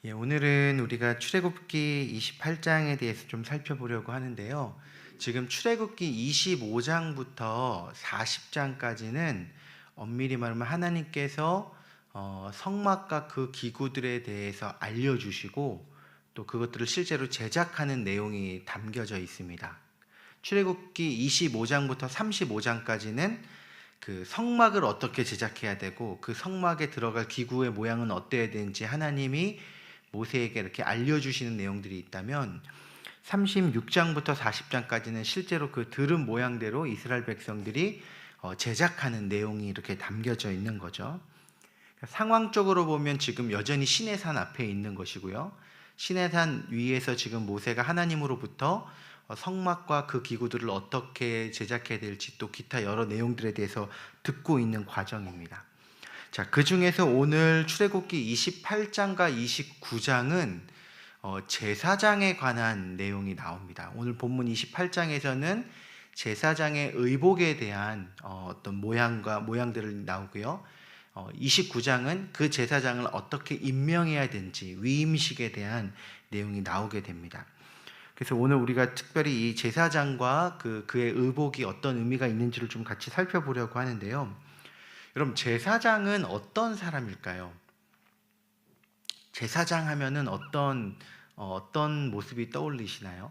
오늘은 우리가 출애굽기 28장에 대해서 좀 살펴보려고 하는데요. 지금 출애굽기 25장부터 40장까지는 엄밀히 말하면 하나님께서 성막과 그 기구들에 대해서 알려주시고 또 그것들을 실제로 제작하는 내용이 담겨져 있습니다. 출애굽기 25장부터 35장까지는 그 성막을 어떻게 제작해야 되고 그 성막에 들어갈 기구의 모양은 어때야 되는지 하나님이 모세에게 이렇게 알려주시는 내용들이 있다면 36장부터 40장까지는 실제로 그 들은 모양대로 이스라엘 백성들이 제작하는 내용이 이렇게 담겨져 있는 거죠. 상황적으로 보면 지금 여전히 시내산 앞에 있는 것이고요. 시내산 위에서 지금 모세가 하나님으로부터 성막과 그 기구들을 어떻게 제작해야 될지 또 기타 여러 내용들에 대해서 듣고 있는 과정입니다. 자, 그 중에서 오늘 출애굽기 28장과 29장은 제사장에 관한 내용이 나옵니다. 오늘 본문 28장에서는 제사장의 의복에 대한 어떤 모양들을 나오고요. 29장은 그 제사장을 어떻게 임명해야 되는지 위임식에 대한 내용이 나오게 됩니다. 그래서 오늘 우리가 특별히 이 제사장과 그의 의복이 어떤 의미가 있는지를 좀 같이 살펴보려고 하는데요. 여러분, 제사장은 어떤 사람일까요? 제사장 하면은 어떤 모습이 떠올리시나요?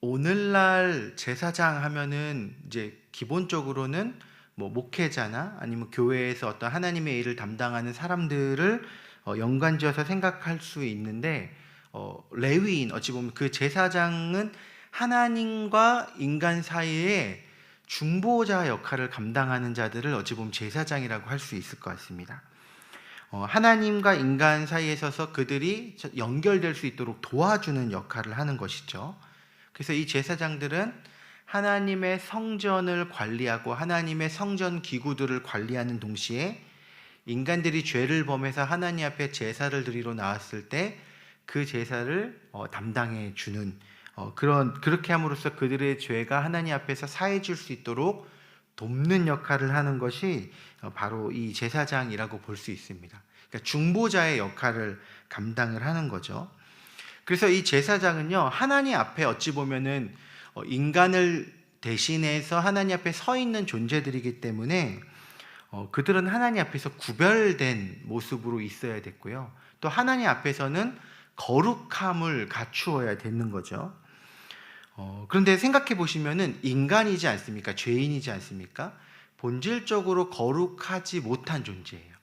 오늘날 제사장 하면은 이제 기본적으로는 뭐 목회자나 아니면 교회에서 어떤 하나님의 일을 담당하는 사람들을 연관지어서 생각할 수 있는데 레위인, 어찌 보면 그 제사장은 하나님과 인간 사이에 중보자 역할을 감당하는 자들을 어찌 보면 제사장이라고 할 수 있을 것 같습니다. 하나님과 인간 사이에 서서 그들이 연결될 수 있도록 도와주는 역할을 하는 것이죠. 그래서 이 제사장들은 하나님의 성전을 관리하고 하나님의 성전 기구들을 관리하는 동시에 인간들이 죄를 범해서 하나님 앞에 제사를 드리러 나왔을 때 그 제사를 담당해 주는 그렇게 함으로써 그들의 죄가 하나님 앞에서 사해질 수 있도록 돕는 역할을 하는 것이 바로 이 제사장이라고 볼 수 있습니다. 그러니까 중보자의 역할을 감당을 하는 거죠. 그래서 이 제사장은요, 하나님 앞에 어찌 보면은 인간을 대신해서 하나님 앞에 서 있는 존재들이기 때문에 그들은 하나님 앞에서 구별된 모습으로 있어야 됐고요. 또 하나님 앞에서는 거룩함을 갖추어야 되는 거죠. 그런데 생각해 보시면은 인간이지 않습니까? 죄인이지 않습니까? 본질적으로 거룩하지 못한 존재예요.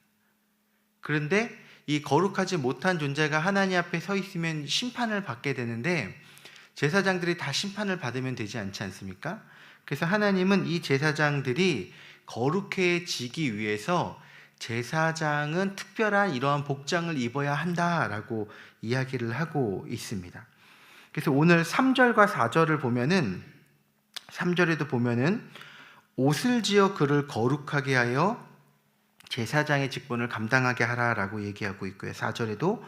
그런데 이 거룩하지 못한 존재가 하나님 앞에 서 있으면 심판을 받게 되는데 제사장들이 다 심판을 받으면 되지 않지 않습니까? 그래서 하나님은 이 제사장들이 거룩해지기 위해서 제사장은 특별한 이러한 복장을 입어야 한다라고 이야기를 하고 있습니다. 그래서 오늘 3절과 4절을 보면은 3절에도 보면은 옷을 지어 그를 거룩하게 하여 제사장의 직분을 감당하게 하라라고 얘기하고 있고요. 4절에도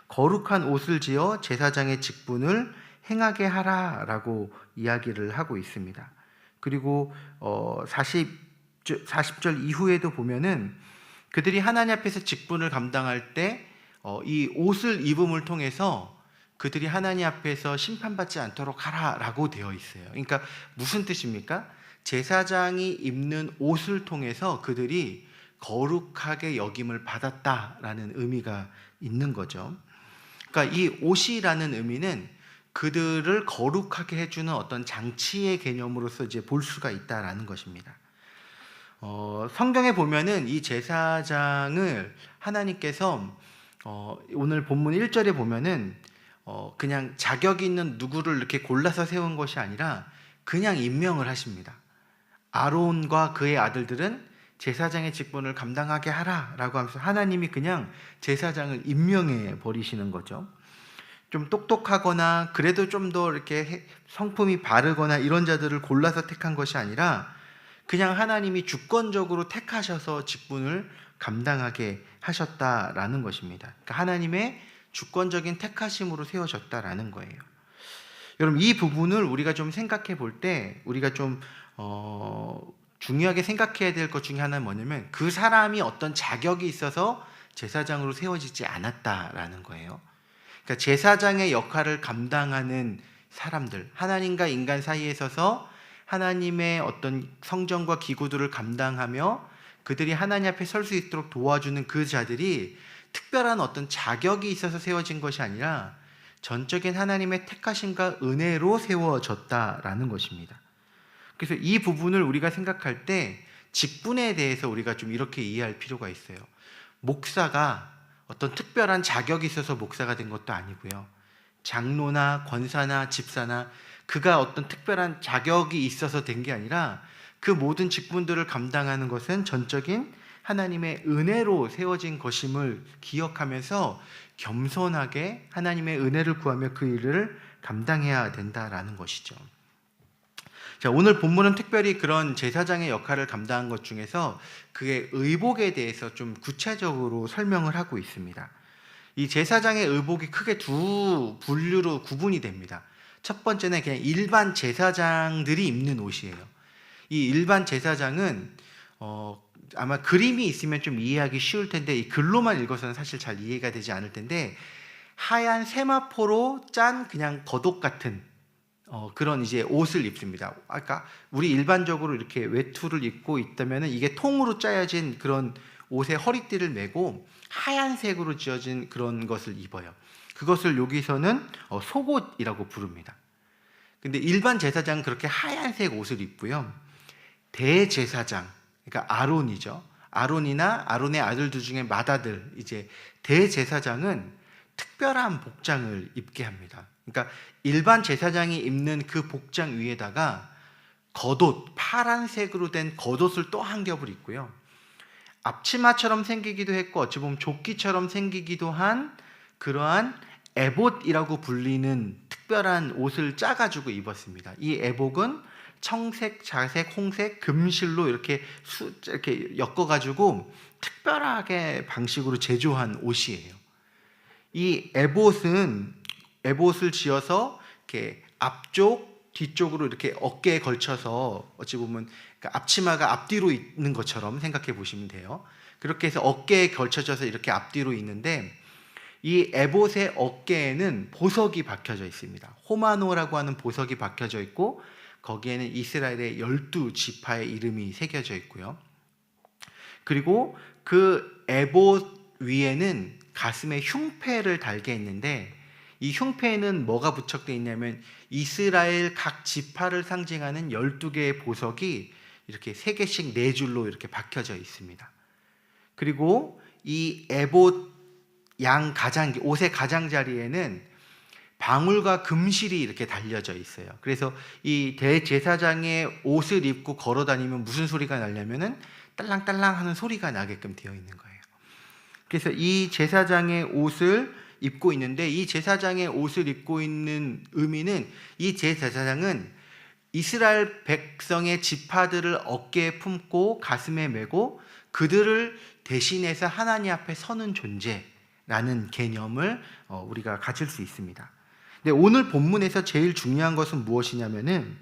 거룩한 옷을 지어 제사장의 직분을 행하게 하라라고 이야기를 하고 있습니다. 그리고 40절 이후에도 보면은 그들이 하나님 앞에서 직분을 감당할 때 이 옷을 입음을 통해서 그들이 하나님 앞에서 심판받지 않도록 하라라고 되어 있어요. 그러니까 무슨 뜻입니까? 제사장이 입는 옷을 통해서 그들이 거룩하게 여김을 받았다라는 의미가 있는 거죠. 그러니까 이 옷이라는 의미는 그들을 거룩하게 해주는 어떤 장치의 개념으로서 이제 볼 수가 있다라는 것입니다. 성경에 보면은 이 제사장을 하나님께서 오늘 본문 1절에 보면은 그냥 자격 있는 누구를 이렇게 골라서 세운 것이 아니라 그냥 임명을 하십니다. 아론과 그의 아들들은 제사장의 직분을 감당하게 하라라고 하면서 하나님이 그냥 제사장을 임명해 버리시는 거죠. 좀 똑똑하거나 그래도 좀 더 이렇게 성품이 바르거나 이런 자들을 골라서 택한 것이 아니라 그냥 하나님이 주권적으로 택하셔서 직분을 감당하게 하셨다라는 것입니다. 그러니까 하나님의 주권적인 택하심으로 세워졌다라는 거예요. 여러분, 이 부분을 우리가 좀 생각해 볼 때 우리가 좀 중요하게 생각해야 될 것 중에 하나는 뭐냐면 그 사람이 어떤 자격이 있어서 제사장으로 세워지지 않았다라는 거예요. 그러니까 제사장의 역할을 감당하는 사람들, 하나님과 인간 사이에 서서 하나님의 어떤 성전과 기구들을 감당하며 그들이 하나님 앞에 설 수 있도록 도와주는 그 자들이 특별한 어떤 자격이 있어서 세워진 것이 아니라 전적인 하나님의 택하심과 은혜로 세워졌다라는 것입니다. 그래서 이 부분을 우리가 생각할 때 직분에 대해서 우리가 좀 이렇게 이해할 필요가 있어요. 목사가 어떤 특별한 자격이 있어서 목사가 된 것도 아니고요. 장로나 권사나 집사나 그가 어떤 특별한 자격이 있어서 된 게 아니라 그 모든 직분들을 감당하는 것은 전적인 하나님의 은혜로 세워진 것임을 기억하면서 겸손하게 하나님의 은혜를 구하며 그 일을 감당해야 된다라는 것이죠. 자, 오늘 본문은 특별히 그런 제사장의 역할을 감당한 것 중에서 그의 의복에 대해서 좀 구체적으로 설명을 하고 있습니다. 이 제사장의 의복이 크게 두 분류로 구분이 됩니다. 첫 번째는 그냥 일반 제사장들이 입는 옷이에요. 이 일반 제사장은 아마 그림이 있으면 좀 이해하기 쉬울 텐데 이 글로만 읽어서는 사실 잘 이해가 되지 않을 텐데 하얀 세마포로 짠 그냥 겉옷 같은 그런 이제 옷을 입습니다. 아까 우리 일반적으로 이렇게 외투를 입고 있다면 이게 통으로 짜여진 그런 옷에 허리띠를 메고 하얀색으로 지어진 그런 것을 입어요. 그것을 여기서는 속옷이라고 부릅니다. 근데 일반 제사장은 그렇게 하얀색 옷을 입고요. 대제사장, 그러니까 아론이죠. 아론이나 아론의 아들들 중에 맏아들, 이제 대제사장은 특별한 복장을 입게 합니다. 그러니까 일반 제사장이 입는 그 복장 위에다가 겉옷, 파란색으로 된 겉옷을 또 한 겹을 입고요. 앞치마처럼 생기기도 했고 어찌 보면 조끼처럼 생기기도 한 그러한 에봇이라고 불리는 특별한 옷을 짜가지고 입었습니다. 이 에봇은 청색, 자색, 홍색, 금실로 이렇게 엮어가지고 특별하게 방식으로 제조한 옷이에요. 이 에봇을 지어서 이렇게 앞쪽, 뒤쪽으로 이렇게 어깨에 걸쳐서 어찌 보면 앞치마가 앞뒤로 있는 것처럼 생각해 보시면 돼요. 그렇게 해서 어깨에 걸쳐져서 이렇게 앞뒤로 있는데 이 에봇의 어깨에는 보석이 박혀져 있습니다. 호마노라고 하는 보석이 박혀져 있고 거기에는 이스라엘의 12지파의 이름이 새겨져 있고요. 그리고 그 에봇 위에는 가슴에 흉패를 달게 했는데 이 흉패에는 뭐가 부착되어 있냐면 이스라엘 각 지파를 상징하는 12개의 보석이 이렇게 3개씩 4줄로 이렇게 박혀져 있습니다. 그리고 이 에봇 옷의 가장자리에는 방울과 금실이 이렇게 달려져 있어요. 그래서 이 대제사장의 옷을 입고 걸어 다니면 무슨 소리가 나냐면은 딸랑딸랑 하는 소리가 나게끔 되어 있는 거예요. 그래서 이 제사장의 옷을 입고 있는데 이 제사장의 옷을 입고 있는 의미는 이 제사장은 이스라엘 백성의 지파들을 어깨에 품고 가슴에 메고 그들을 대신해서 하나님 앞에 서는 존재라는 개념을 우리가 가질 수 있습니다. 근데 오늘 본문에서 제일 중요한 것은 무엇이냐면은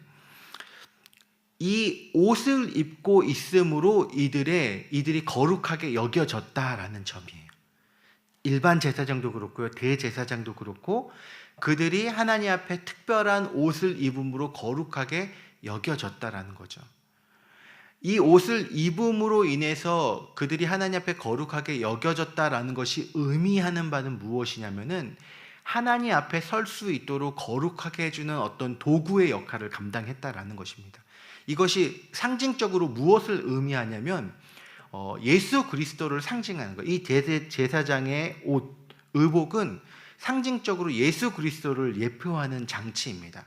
이 옷을 입고 있음으로 이들이 거룩하게 여겨졌다라는 점이에요. 일반 제사장도 그렇고요, 대제사장도 그렇고 그들이 하나님 앞에 특별한 옷을 입음으로 거룩하게 여겨졌다라는 거죠. 이 옷을 입음으로 인해서 그들이 하나님 앞에 거룩하게 여겨졌다라는 것이 의미하는 바는 무엇이냐면은 하나님 앞에 설 수 있도록 거룩하게 해주는 어떤 도구의 역할을 감당했다라는 것입니다. 이것이 상징적으로 무엇을 의미하냐면 예수 그리스도를 상징하는 거예요. 이 제사장의 옷, 의복은 상징적으로 예수 그리스도를 예표하는 장치입니다.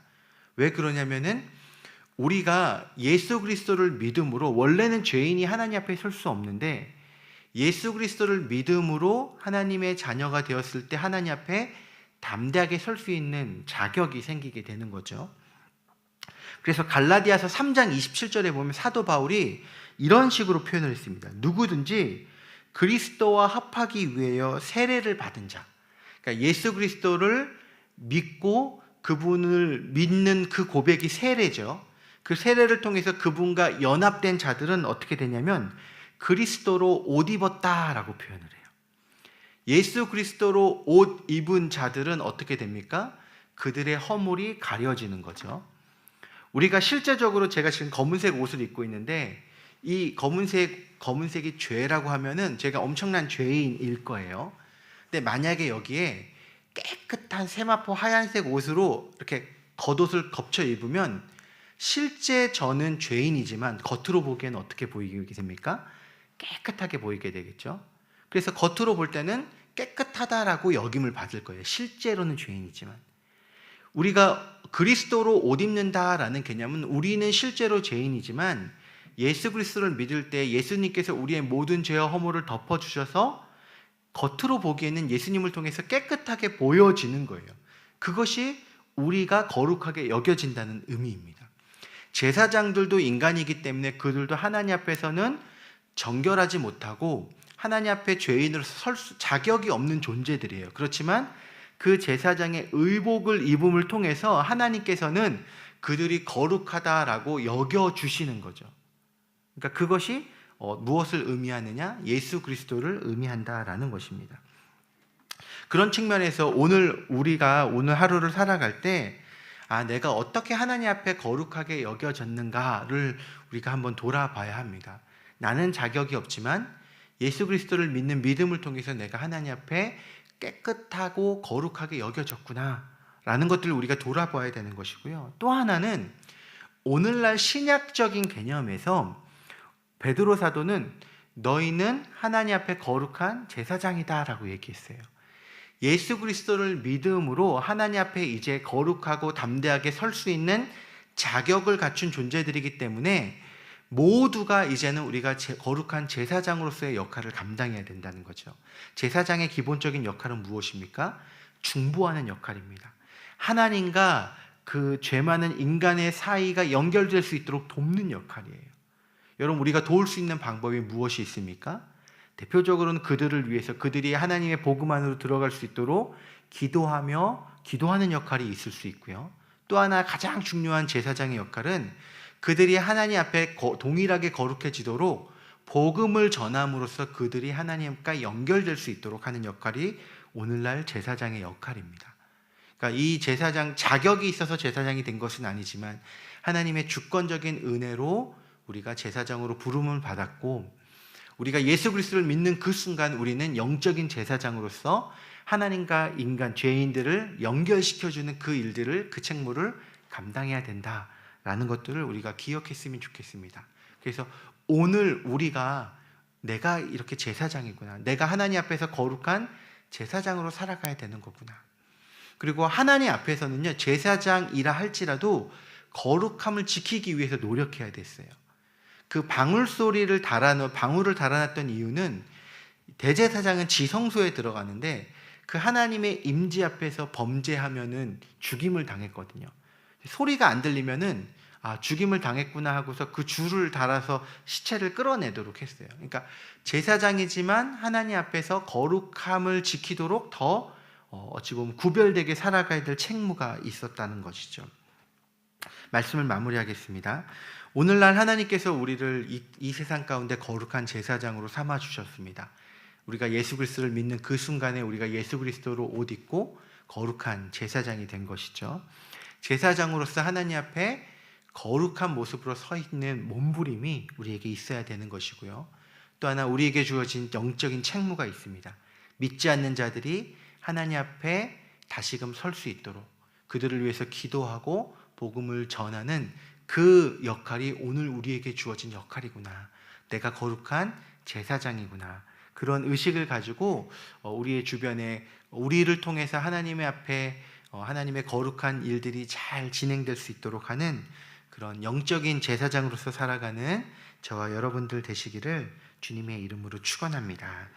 왜 그러냐면은 우리가 예수 그리스도를 믿음으로 원래는 죄인이 하나님 앞에 설 수 없는데 예수 그리스도를 믿음으로 하나님의 자녀가 되었을 때 하나님 앞에 담대하게 설 수 있는 자격이 생기게 되는 거죠. 그래서 갈라디아서 3장 27절에 보면 사도 바울이 이런 식으로 표현을 했습니다. 누구든지 그리스도와 합하기 위하여 세례를 받은 자, 그러니까 예수 그리스도를 믿고 그분을 믿는 그 고백이 세례죠. 그 세례를 통해서 그분과 연합된 자들은 어떻게 되냐면 그리스도로 옷 입었다라고 표현을 해요. 예수 그리스도로 옷 입은 자들은 어떻게 됩니까? 그들의 허물이 가려지는 거죠. 우리가 실제적으로 제가 지금 검은색 옷을 입고 있는데 이 검은색이 죄라고 하면은 제가 엄청난 죄인일 거예요. 근데 만약에 여기에 깨끗한 세마포 하얀색 옷으로 이렇게 겉옷을 겹쳐 입으면 실제 저는 죄인이지만 겉으로 보기에는 어떻게 보이게 됩니까? 깨끗하게 보이게 되겠죠. 그래서 겉으로 볼 때는 깨끗하다라고 여김을 받을 거예요. 실제로는 죄인이지만. 우리가 그리스도로 옷 입는다라는 개념은 우리는 실제로 죄인이지만 예수 그리스도를 믿을 때 예수님께서 우리의 모든 죄와 허물을 덮어주셔서 겉으로 보기에는 예수님을 통해서 깨끗하게 보여지는 거예요. 그것이 우리가 거룩하게 여겨진다는 의미입니다. 제사장들도 인간이기 때문에 그들도 하나님 앞에서는 정결하지 못하고 하나님 앞에 죄인으로서 설 자격이 없는 존재들이에요. 그렇지만 그 제사장의 의복을 입음을 통해서 하나님께서는 그들이 거룩하다라고 여겨주시는 거죠. 그러니까 그것이 무엇을 의미하느냐? 예수 그리스도를 의미한다라는 것입니다. 그런 측면에서 우리가 오늘 하루를 살아갈 때 내가 어떻게 하나님 앞에 거룩하게 여겨졌는가를 우리가 한번 돌아봐야 합니다. 나는 자격이 없지만 예수 그리스도를 믿는 믿음을 통해서 내가 하나님 앞에 깨끗하고 거룩하게 여겨졌구나 라는 것들을 우리가 돌아봐야 되는 것이고요. 또 하나는 오늘날 신약적인 개념에서 베드로 사도는 너희는 하나님 앞에 거룩한 제사장이다 라고 얘기했어요. 예수 그리스도를 믿음으로 하나님 앞에 이제 거룩하고 담대하게 설 수 있는 자격을 갖춘 존재들이기 때문에 모두가 이제는 우리가 거룩한 제사장으로서의 역할을 감당해야 된다는 거죠. 제사장의 기본적인 역할은 무엇입니까? 중보하는 역할입니다. 하나님과 그 죄 많은 인간의 사이가 연결될 수 있도록 돕는 역할이에요. 여러분, 우리가 도울 수 있는 방법이 무엇이 있습니까? 대표적으로는 그들을 위해서 그들이 하나님의 복음 안으로 들어갈 수 있도록 기도하는 역할이 있을 수 있고요. 또 하나 가장 중요한 제사장의 역할은 그들이 하나님 앞에 동일하게 거룩해지도록 복음을 전함으로써 그들이 하나님과 연결될 수 있도록 하는 역할이 오늘날 제사장의 역할입니다. 그러니까 이 제사장 자격이 있어서 제사장이 된 것은 아니지만 하나님의 주권적인 은혜로 우리가 제사장으로 부름을 받았고 우리가 예수 그리스도를 믿는 그 순간 우리는 영적인 제사장으로서 하나님과 인간, 죄인들을 연결시켜주는 그 일들을, 그 책무를 감당해야 된다라는 것들을 우리가 기억했으면 좋겠습니다. 그래서 오늘 우리가 내가 이렇게 제사장이구나, 내가 하나님 앞에서 거룩한 제사장으로 살아가야 되는 거구나. 그리고 하나님 앞에서는요, 제사장이라 할지라도 거룩함을 지키기 위해서 노력해야 됐어요. 그 방울을 달아놨던 이유는 대제사장은 지성소에 들어가는데 그 하나님의 임재 앞에서 범죄하면은 죽임을 당했거든요. 소리가 안 들리면은 죽임을 당했구나 하고서 그 줄을 달아서 시체를 끌어내도록 했어요. 그러니까 제사장이지만 하나님 앞에서 거룩함을 지키도록 더 어찌 보면 구별되게 살아가야 될 책무가 있었다는 것이죠. 말씀을 마무리하겠습니다. 오늘날 하나님께서 우리를 이 세상 가운데 거룩한 제사장으로 삼아 주셨습니다. 우리가 예수 그리스도를 믿는 그 순간에 우리가 예수 그리스도로 옷 입고 거룩한 제사장이 된 것이죠. 제사장으로서 하나님 앞에 거룩한 모습으로 서 있는 몸부림이 우리에게 있어야 되는 것이고요. 또 하나 우리에게 주어진 영적인 책무가 있습니다. 믿지 않는 자들이 하나님 앞에 다시금 설 수 있도록 그들을 위해서 기도하고 복음을 전하는 그 역할이 오늘 우리에게 주어진 역할이구나. 내가 거룩한 제사장이구나. 그런 의식을 가지고 우리의 주변에 우리를 통해서 하나님의 앞에 하나님의 거룩한 일들이 잘 진행될 수 있도록 하는 그런 영적인 제사장으로서 살아가는 저와 여러분들 되시기를 주님의 이름으로 축원합니다.